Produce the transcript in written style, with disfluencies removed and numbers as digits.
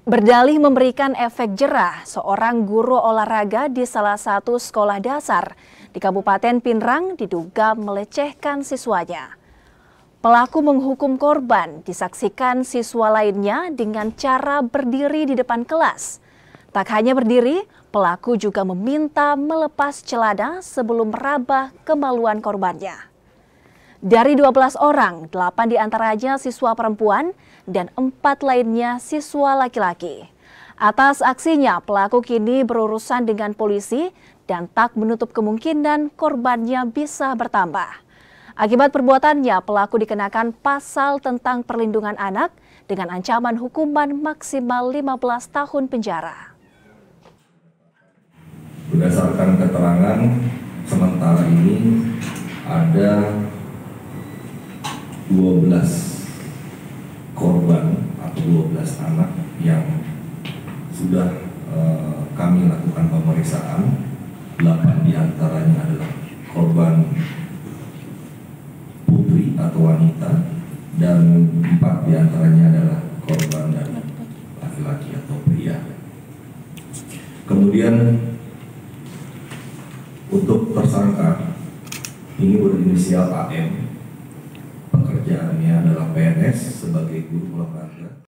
Berdalih memberikan efek jerah, seorang guru olahraga di salah satu sekolah dasar di Kabupaten Pinrang diduga melecehkan siswanya. Pelaku menghukum korban disaksikan siswa lainnya dengan cara berdiri di depan kelas. Tak hanya berdiri, pelaku juga meminta melepas celana sebelum meraba kemaluan korbannya. Dari 12 orang, 8 diantaranya siswa perempuan dan 4 lainnya siswa laki-laki. Atas aksinya, pelaku kini berurusan dengan polisi dan tak menutup kemungkinan korbannya bisa bertambah. Akibat perbuatannya, pelaku dikenakan pasal tentang perlindungan anak dengan ancaman hukuman maksimal 15 tahun penjara. Berdasarkan keterangan sementara ini ada 12 korban atau 12 anak yang sudah kami lakukan pemeriksaan. 8 diantaranya adalah korban putri atau wanita dan 4 diantaranya adalah korban dari laki-laki atau pria. Kemudian untuk tersangka ini berinisial AM. Pekerjaannya adalah PNS sebagai guru olahraga.